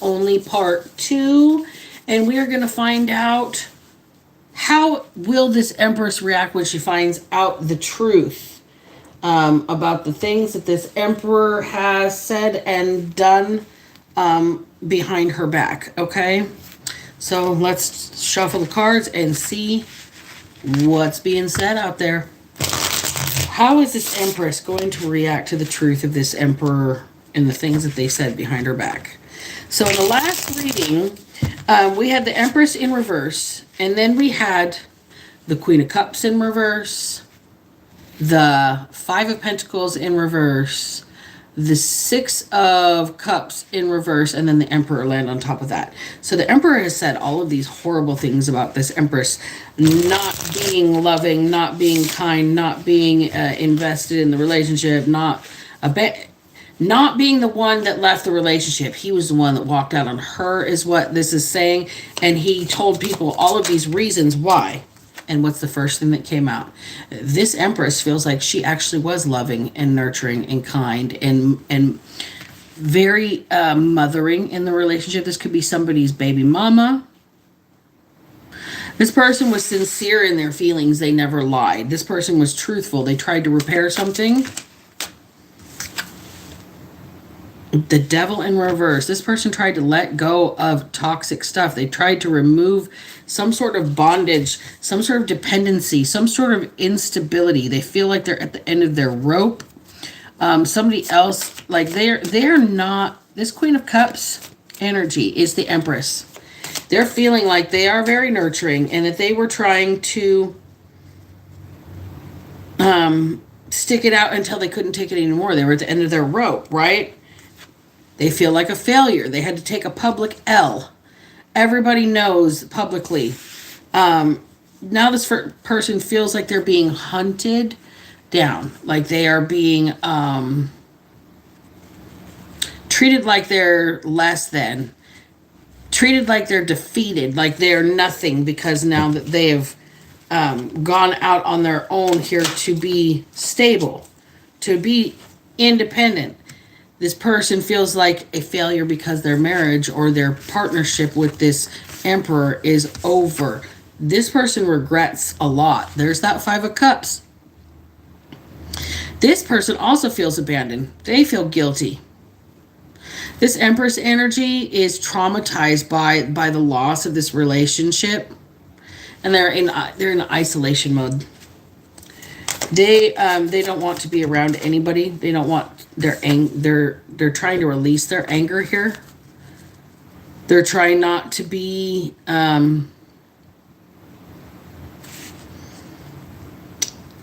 only part 2, and we are going to find out how will this Empress react when she finds out the truth about the things that this Emperor has said and done behind her back. Okay, so let's shuffle the cards and see what's being said out there. How is this Empress going to react to the truth of this Emperor and the things that they said behind her back? So in the last reading, we had the Empress in reverse, and then we had the Queen of Cups in reverse, the Five of Pentacles in reverse, the Six of Cups in reverse, and then the Emperor land on top of that. So the Emperor has said all of these horrible things about this Empress not being loving, not being kind, not being invested in the relationship, not being the one that left the relationship. He was the one that walked out on her, is what this is saying. And he told people all of these reasons why. And what's the first thing that came out? This Empress feels like she actually was loving and nurturing and kind and very mothering in the relationship. This could be somebody's baby mama. This person was sincere in their feelings. They never lied. This person was truthful. They tried to repair something. The Devil in reverse. This person tried to let go of toxic stuff. They tried to remove some sort of bondage, some sort of dependency, some sort of instability. They feel like they're at the end of their rope. Somebody else, like they're not. This Queen of Cups energy is the Empress. They're feeling like they are very nurturing and that they were trying to stick it out until they couldn't take it anymore. They were at the end of their rope, right? They feel like a failure. They had to take a public L. Everybody knows publicly. Now this person feels like they're being hunted down. Like they are being treated like they're less than. Treated like they're defeated. Like they're nothing because now that they have gone out on their own here to be stable. To be independent. This person feels like a failure because their marriage or their partnership with this Emperor is over. This person regrets a lot. There's that Five of Cups. This person also feels abandoned. They feel guilty. This Empress energy is traumatized by the loss of this relationship, and they're in isolation mode. They don't want to be around anybody. They don't want they're trying to release their anger here. They're trying not to be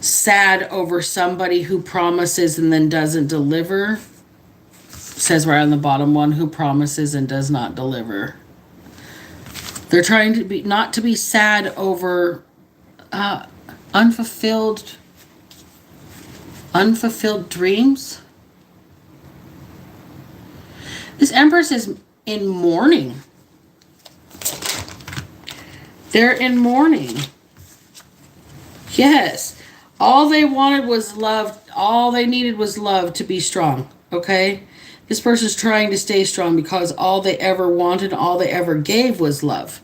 sad over somebody who promises and then doesn't deliver. Says right on the bottom one, who promises and does not deliver. They're trying to be not to be sad over unfulfilled dreams. This Empress is in mourning. They're in mourning. Yes. All they wanted was love. All they needed was love to be strong. Okay? This person's trying to stay strong because all they ever wanted, all they ever gave was love.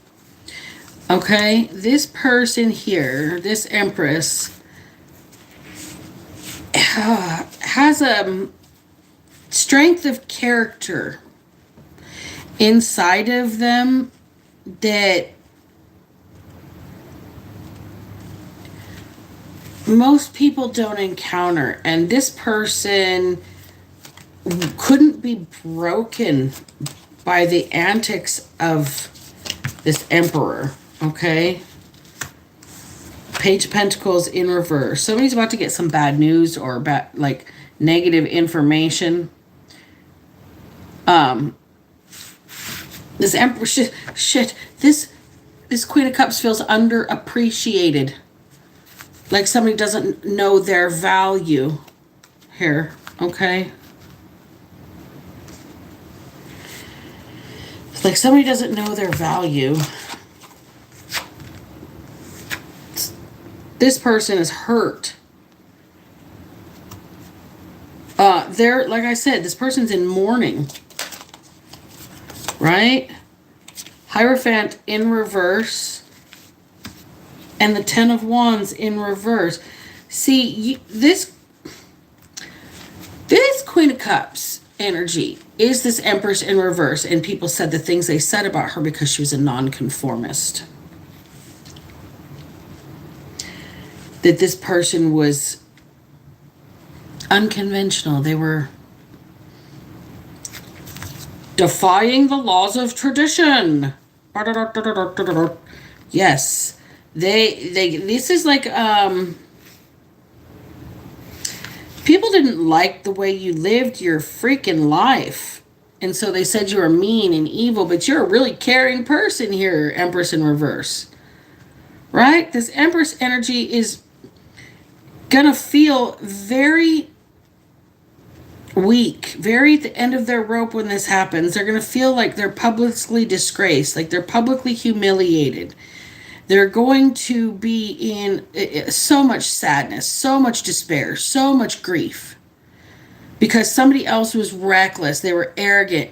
Okay? This person here, this Empress, has a strength of character inside of them that most people don't encounter. And this person couldn't be broken by the antics of this Emperor. Okay? Page of Pentacles in reverse. Somebody's about to get some bad news or bad, like negative information. This Emperor shit. This Queen of Cups feels underappreciated. Like somebody doesn't know their value here. Okay. It's like somebody doesn't know their value. This person is hurt. They're, like I said, this person's in mourning. right? Hierophant in reverse. And the Ten of Wands in reverse. See, this Queen of Cups energy is this Empress in reverse. And people said the things they said about her because she was a nonconformist. That this person was unconventional. They were defying the laws of tradition. Yes. This is like, people didn't like the way you lived your freaking life. And so they said you were mean and evil, but you're a really caring person here, Empress in reverse. Right? This Empress energy is gonna feel very weak, very at the end of their rope when this happens. They're gonna feel like they're publicly disgraced, like they're publicly humiliated. They're going to be in so much sadness, so much despair, so much grief. Because somebody else was reckless, they were arrogant.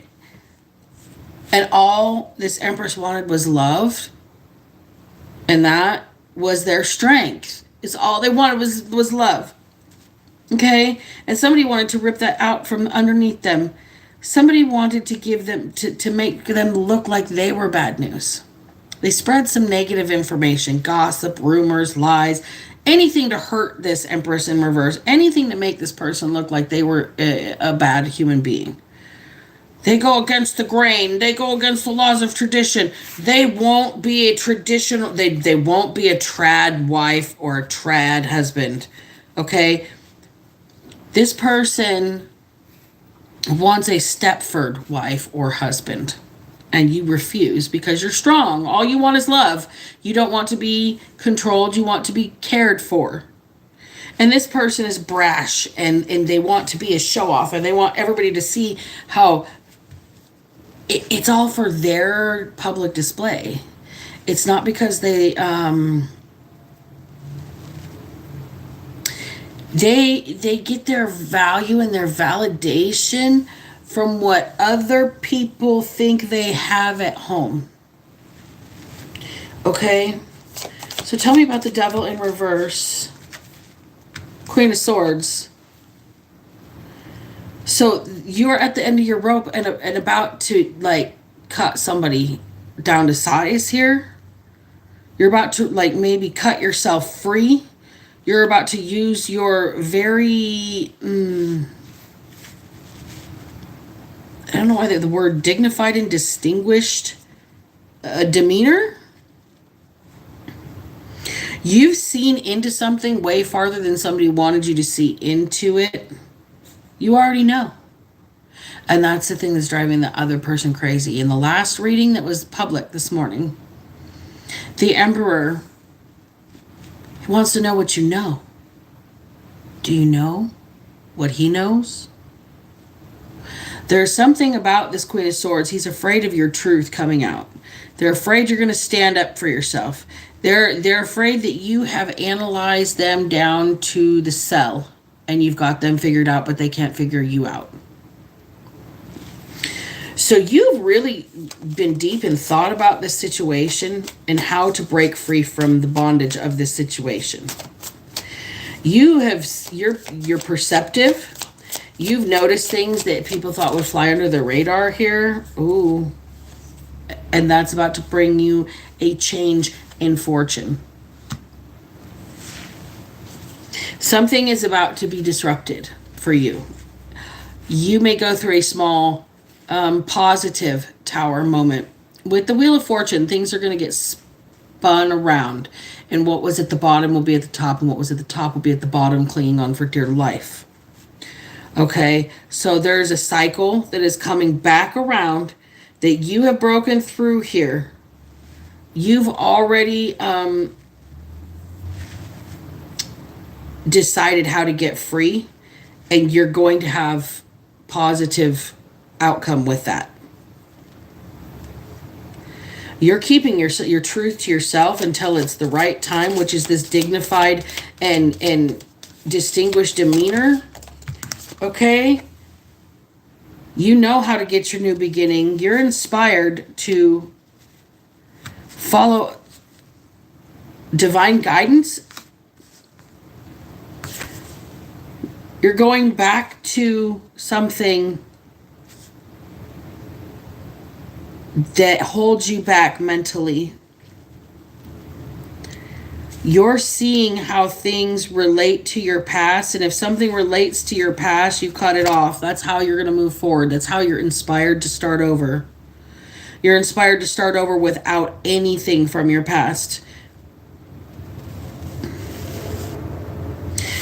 And all this Empress wanted was love. And that was their strength. It's all they wanted was love. Okay? And somebody wanted to rip that out from underneath them. Somebody wanted to give them, to make them look like they were bad news. They spread some negative information, gossip, rumors, lies, anything to hurt this Empress in reverse, anything to make this person look like they were a bad human being. They go against the grain. They go against the laws of tradition. They won't be a traditional, they won't be a trad wife or a trad husband. Okay? This person wants a Stepford wife or husband. And you refuse because you're strong. All you want is love. You don't want to be controlled. You want to be cared for. And this person is brash and they want to be a show off. And they want everybody to see how it's all for their public display. It's not because they get their value and their validation from what other people think they have at home. Okay? So tell me about the Devil in reverse. Queen of Swords. So you're at the end of your rope and about to, like, cut somebody down to size here. You're about to, like, maybe cut yourself free. You're about to use your very... I don't know why the word dignified and distinguished demeanor. You've seen into something way farther than somebody wanted you to see into it. You already know. And that's the thing that's driving the other person crazy. In the last reading that was public this morning, the Emperor wants to know what you know. Do you know what he knows? There's something about this Queen of Swords. He's afraid of your truth coming out. They're afraid you're going to stand up for yourself. They're afraid that you have analyzed them down to the cell and you've got them figured out, but they can't figure you out. So you've really been deep in thought about this situation and how to break free from the bondage of this situation. You're perceptive. You've noticed things that people thought would fly under the radar here. Ooh. And that's about to bring you a change in fortune. Something is about to be disrupted for you. You may go through a small positive tower moment. With the Wheel of Fortune, things are going to get spun around. And what was at the bottom will be at the top, and what was at the top will be at the bottom, clinging on for dear life. Okay, so there's a cycle that is coming back around that you have broken through here. You've already decided how to get free, and you're going to have positive outcome with that. You're keeping your truth to yourself until it's the right time, which is this dignified and distinguished demeanor. Okay? You know how to get your new beginning. You're inspired to follow divine guidance. You're going back to something that holds you back mentally. You're seeing how things relate to your past, and if something relates to your past, you cut it off. That's how you're going to move forward. That's how you're inspired to start over. You're inspired to start over without anything from your past.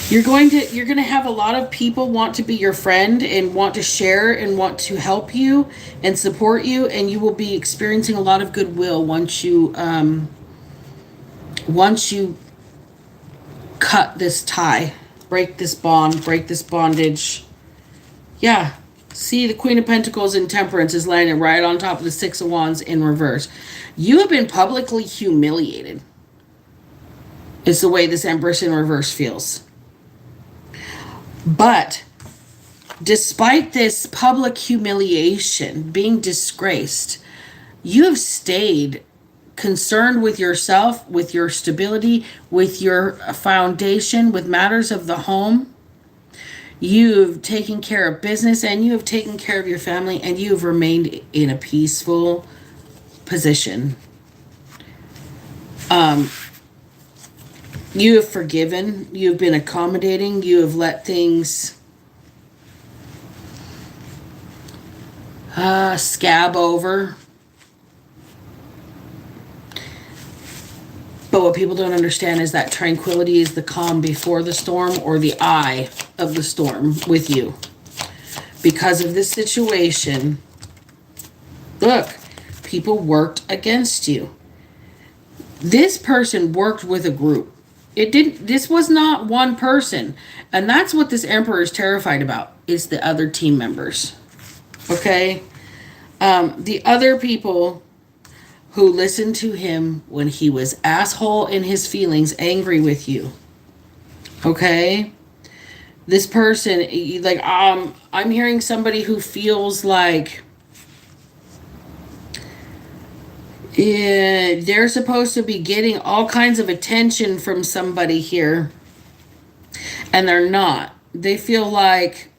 You're going to have a lot of people want to be your friend and want to share and want to help you and support you, and you will be experiencing a lot of goodwill once you cut this tie, break this bond, break this bondage. Yeah. See, the Queen of Pentacles in Temperance is landing right on top of the Six of Wands in reverse. You have been publicly humiliated. Is the way this Empress in reverse feels. But despite this public humiliation, being disgraced, you have stayed concerned with yourself, with your stability, with your foundation, with matters of the home. You've taken care of business and you have taken care of your family, and you have remained in a peaceful position. You have forgiven, you've been accommodating, you have let things scab over. But what people don't understand is that tranquility is the calm before the storm, or the eye of the storm with you. Because of this situation, look, people worked against you. This person worked with a group. This was not one person. And that's what this Emperor is terrified about, is the other team members. Okay? The other people who listened to him when he was asshole in his feelings, angry with you. Okay? This person, like, I'm hearing somebody who feels like they're supposed to be getting all kinds of attention from somebody here, and they're not. They feel like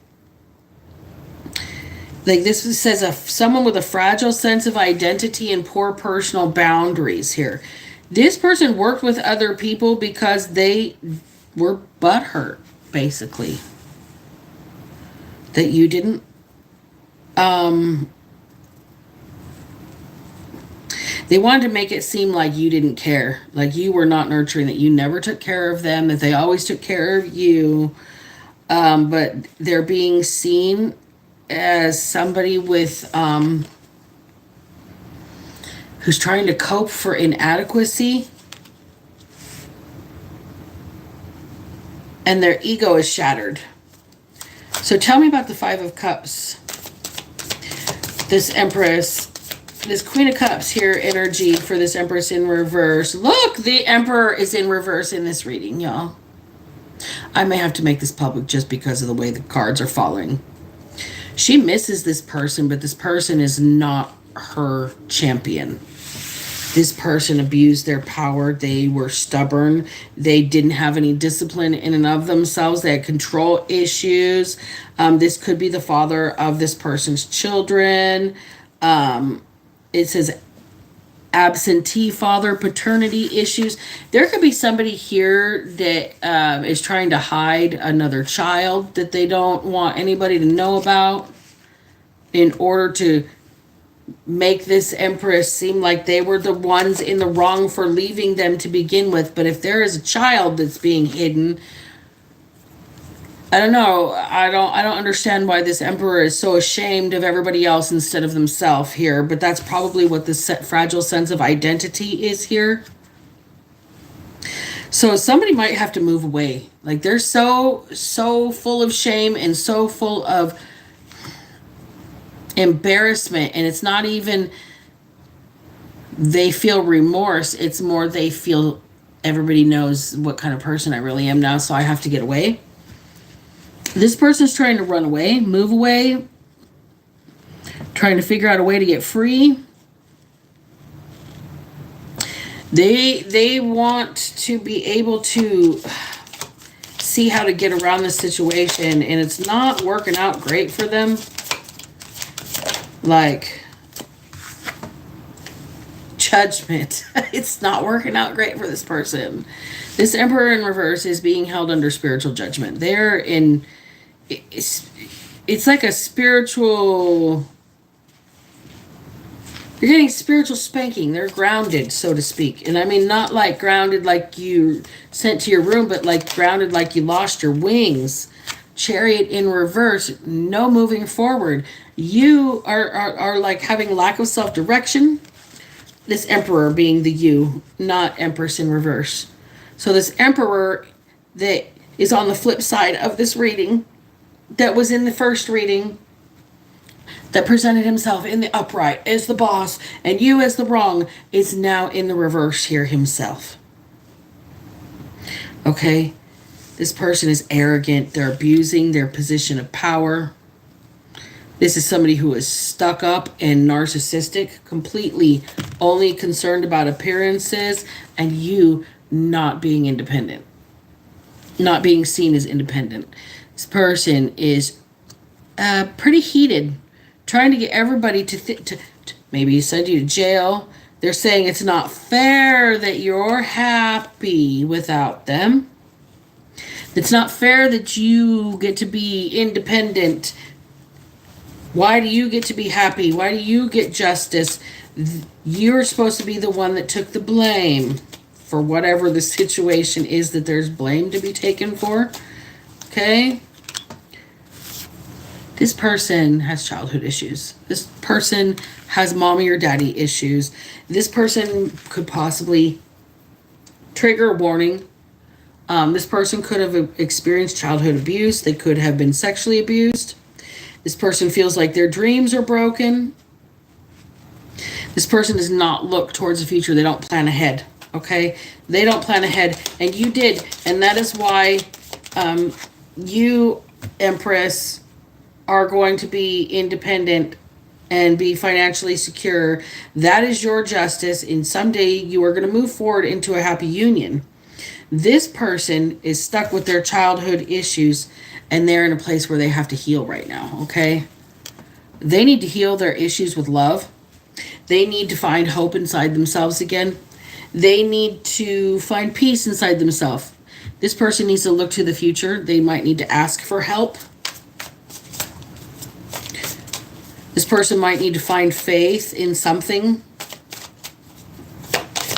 this says someone with a fragile sense of identity and poor personal boundaries here. This person worked with other people because they were butthurt, basically, that you didn't they wanted to make it seem like you didn't care, like you were not nurturing, that you never took care of them, that they always took care of you. But they're being seen as somebody with who's trying to cope for inadequacy, and their ego is shattered. So tell me about the Five of Cups. This Empress, this Queen of Cups here, energy for this Empress in reverse. Look, the Emperor is in reverse in this reading, y'all. I may have to make this public just because of the way the cards are falling. She misses this person, but this person is not her champion. This person abused their power. They were stubborn. They didn't have any discipline in and of themselves. They had control issues. This could be the father of this person's children. It says absentee father, paternity issues. There could be somebody here that is trying to hide another child that they don't want anybody to know about in order to make this Empress seem like they were the ones in the wrong for leaving them to begin with. But if there is a child that's being hidden, I don't know. I don't understand why this Emperor is so ashamed of everybody else instead of themselves here. But that's probably what this fragile sense of identity is here. So somebody might have to move away. Like, they're so full of shame and so full of embarrassment. And it's not even they feel remorse. It's more they feel everybody knows what kind of person I really am now, so I have to get away. This person's trying to run away, move away. trying to figure out a way to get free. They want to be able to see how to get around the situation, and it's not working out great for them. Like, Judgment. It's not working out great for this person. This Emperor in reverse is being held under spiritual judgment. They're in, it's like a spiritual, you're getting spiritual spanking. They're grounded, so to speak. And I mean, not like grounded like you sent to your room, but like grounded like you lost your wings. Chariot in reverse, no moving forward. You are like having lack of self-direction. This Emperor being the you, not Empress in reverse. So this Emperor that is on the flip side of this reading, that was in the first reading, that presented himself in the upright as the boss and you as the wrong, is now in the reverse here himself. Okay? This person is arrogant. They're abusing their position of power. This is somebody who is stuck up and narcissistic, completely only concerned about appearances, and you not being independent. Not being seen as independent. This person is pretty heated, trying to get everybody to maybe send you to jail. They're saying it's not fair that you're happy without them. It's not fair that you get to be independent. Why do you get to be happy? Why do you get justice? You're supposed to be the one that took the blame for whatever the situation is that there's blame to be taken for. Okay? This person has childhood issues. This person has mommy or daddy issues. This person could possibly trigger a warning. This person could have experienced childhood abuse. They could have been sexually abused. This person feels like their dreams are broken. This person does not look towards the future. They don't plan ahead. Okay? They don't plan ahead. And you did. And that is why you, Empress, are going to be independent and be financially secure. That is your justice. And someday you are going to move forward into a happy union. This person is stuck with their childhood issues, and they're in a place where they have to heal right now, okay? They need to heal their issues with love. They need to find hope inside themselves again. They need to find peace inside themselves. This person needs to look to the future. They might need to ask for help. This person might need to find faith in something.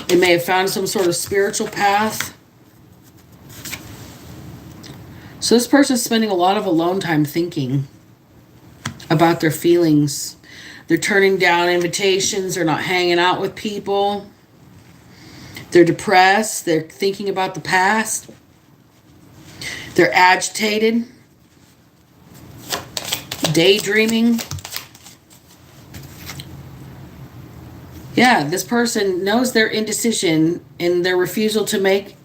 They may have found some sort of spiritual path. So this person is spending a lot of alone time thinking about their feelings. They're turning down invitations. They're not hanging out with people. They're depressed. They're thinking about the past. They're agitated. Daydreaming. Yeah, this person knows their indecision and their refusal to make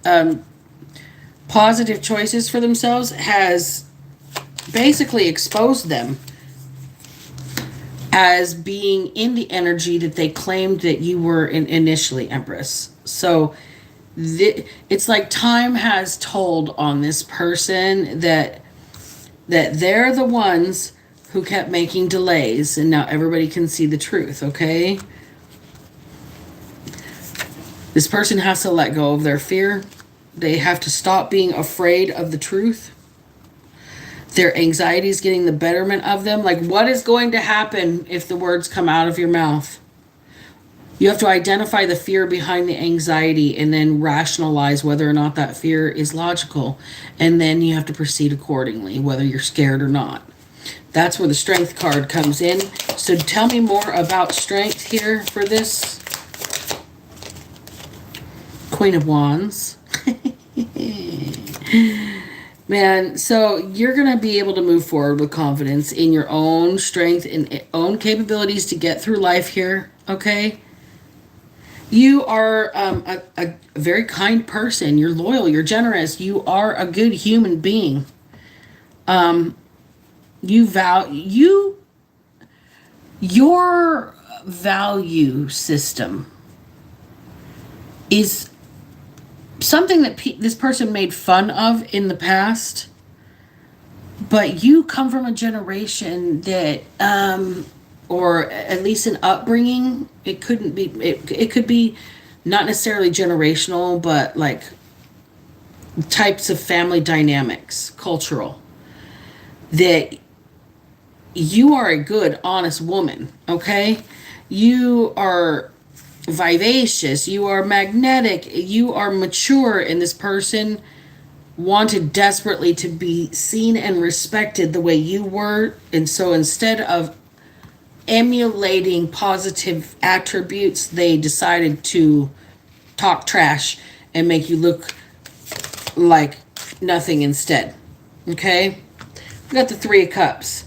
positive choices for themselves has basically exposed them as being in the energy that they claimed that you were in initially, Empress. So it's like time has told on this person that they're the ones who kept making delays, and now everybody can see the truth, okay? This person has to let go of their fear. They have to stop being afraid of the truth. Their anxiety is getting the betterment of them. Like, what is going to happen if the words come out of your mouth? You have to identify the fear behind the anxiety and then rationalize whether or not that fear is logical. And then you have to proceed accordingly, whether you're scared or not. That's where the Strength card comes in. So tell me more about Strength here for this. Queen of Wands. Man, so you're going to be able to move forward with confidence in your own strength and own capabilities to get through life here, okay? You are a very kind person. You're loyal. You're generous. You are a good human being. Your value system is something that this person made fun of in the past, but you come from a generation that, or at least an upbringing, it couldn't be, it could be not necessarily generational, but like types of family dynamics, cultural, that you are a good, honest woman, okay? You are vivacious, you are magnetic, you are mature, and this person wanted desperately to be seen and respected the way you were. And so instead of emulating positive attributes, they decided to talk trash and make you look like nothing instead. Okay? We got the Three of Cups.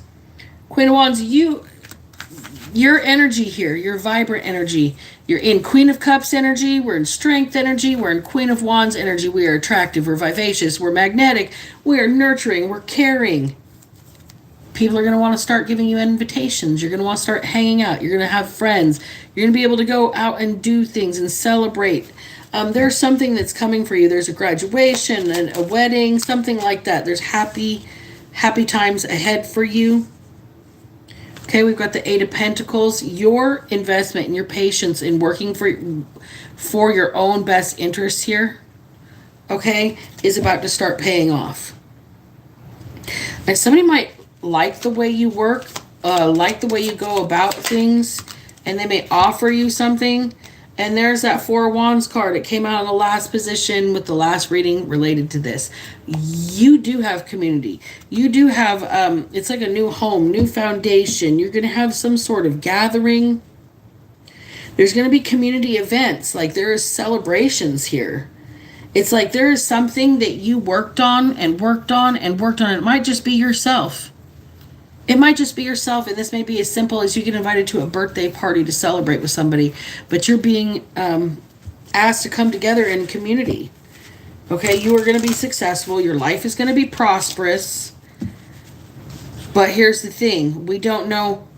Queen of Wands, your energy here, your vibrant energy. You're in Queen of Cups energy, we're in Strength energy, we're in Queen of Wands energy. We are attractive, we're vivacious, we're magnetic, we are nurturing, we're caring. People are going to want to start giving you invitations. You're going to want to start hanging out. You're going to have friends. You're going to be able to go out and do things and celebrate. There's something that's coming for you. There's a graduation and a wedding, something like that. There's happy times ahead for you. Okay, we've got the Eight of Pentacles. Your investment and your patience in working for your own best interests here, okay, is about to start paying off. And somebody might like the way you work, like the way you go about things, and they may offer you something. And there's that Four of Wands card. It came out in the last position with the last reading related to this. You do have community. You do have, it's like a new home, new foundation. You're going to have some sort of gathering. There's going to be community events. Like there is celebrations here. It's like there is something that you worked on and worked on and worked on. It might just be yourself. It might just be yourself, and this may be as simple as you get invited to a birthday party to celebrate with somebody, but you're being asked to come together in community. Okay, you are going to be successful. Your life is going to be prosperous. But here's the thing. We don't know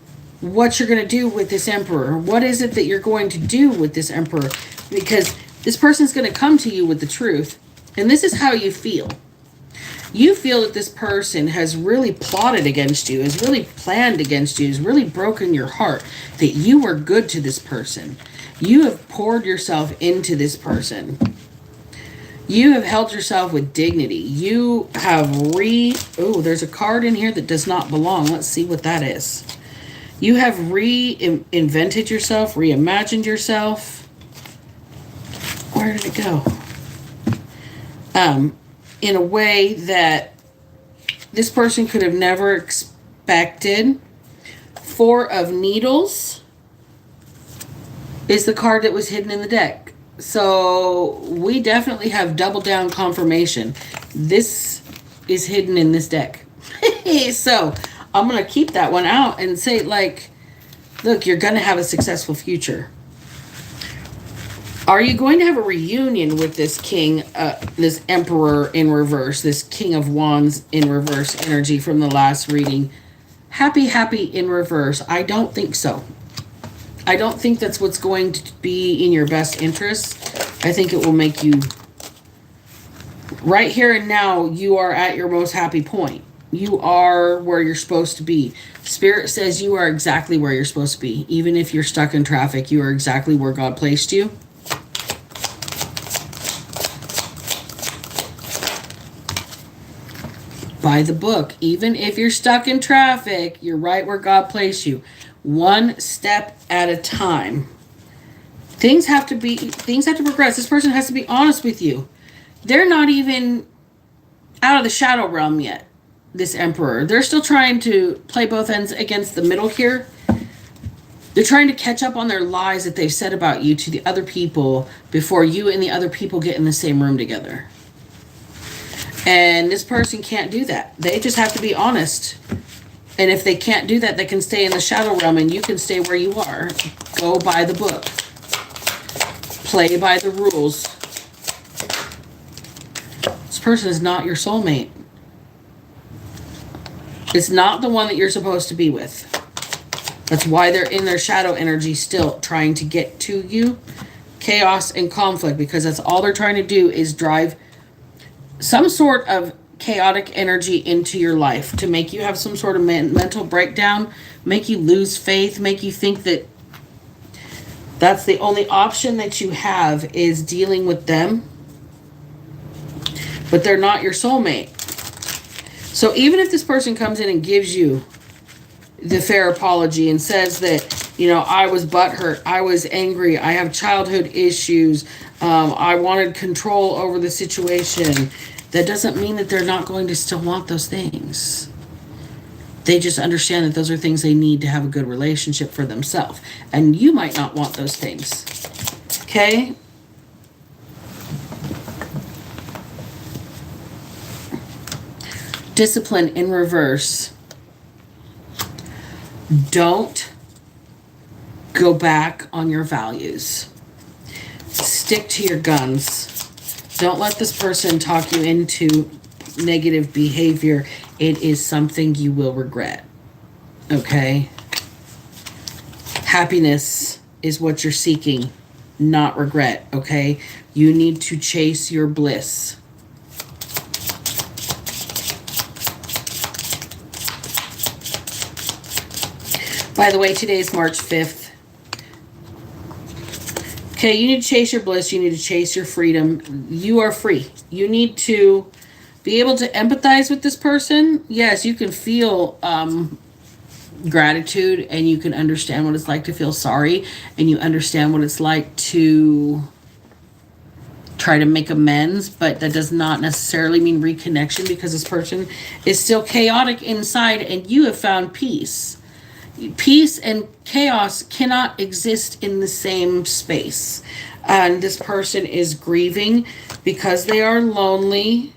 what you're going to do with this Emperor. What is it that you're going to do with this Emperor? Because this person's going to come to you with the truth, and this is how you feel. You feel that this person has really plotted against you, has really planned against you, has really broken your heart, that you were good to this person. You have poured yourself into this person. You have held yourself with dignity. You have there's a card in here that does not belong. Let's see what that is. You have reinvented yourself, reimagined yourself. Where did it go? In a way that this person could have never expected. Four of Needles is the card that was hidden in the deck. So we definitely have double down confirmation. This is hidden in this deck. So I'm going to keep that one out and say, like, look, you're going to have a successful future. Are you going to have a reunion with this king, this Emperor in reverse, this King of Wands in reverse energy from the last reading? Happy in reverse. I don't think so. I don't think that's what's going to be in your best interest. I think it will make you, right here and now, you are at your most happy point. You are where you're supposed to be. Spirit says you are exactly where you're supposed to be. Even if you're stuck in traffic, you are exactly where God placed you. By the book. Even if you're stuck in traffic, you're right where God placed you. One step at a time. Things have to progress. This person has to be honest with you. They're not even out of the shadow realm yet, this Emperor. They're still trying to play both ends against the middle here. They're trying to catch up on their lies that they've said about you to the other people before you and the other people get in the same room together. And this person can't do that. They just have to be honest. And if they can't do that, they can stay in the shadow realm and you can stay where you are. Go by the book. Play by the rules. This person is not your soulmate. It's not the one that you're supposed to be with. That's why they're in their shadow energy still, trying to get to you. Chaos and conflict, because that's all they're trying to do is drive some sort of chaotic energy into your life to make you have some sort of mental breakdown, make you lose faith, make you think that that's the only option that you have is dealing with them. But they're not your soulmate. So even if this person comes in and gives you the fair apology and says that, you know, I was butthurt, I was angry, I have childhood issues, I wanted control over the situation, that doesn't mean that they're not going to still want those things. They just understand that those are things they need to have a good relationship for themselves. And you might not want those things. Okay? Discipline in reverse. Don't go back on your values. Stick to your guns. Don't let this person talk you into negative behavior. It is something you will regret. Okay? Happiness is what you're seeking, not regret. Okay? You need to chase your bliss. By the way, today's March 5th. Okay, you need to chase your bliss. You need to chase your freedom. You are free. You need to be able to empathize with this person. Yes, you can feel gratitude, and you can understand what it's like to feel sorry, and you understand what it's like to try to make amends, but that does not necessarily mean reconnection, because this person is still chaotic inside and you have found peace. Peace and chaos cannot exist in the same space. And this person is grieving because they are lonely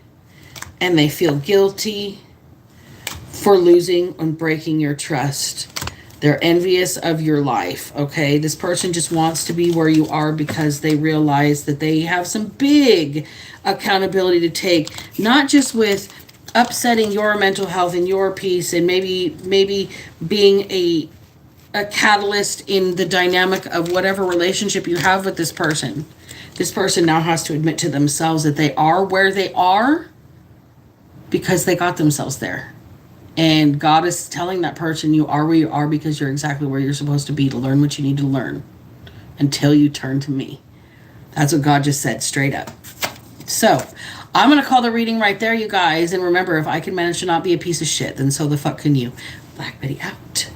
and they feel guilty for losing and breaking your trust. They're envious of your life, okay? This person just wants to be where you are because they realize that they have some big accountability to take, not just with upsetting your mental health and your peace, and maybe being a catalyst in the dynamic of whatever relationship you have with this person. This person now has to admit to themselves that they are where they are because they got themselves there. And God is telling that person, you are where you are because you're exactly where you're supposed to be to learn what you need to learn until you turn to me. That's what God just said, straight up. So I'm going to call the reading right there, you guys. And remember, if I can manage to not be a piece of shit, then so the fuck can you. Black Betty out.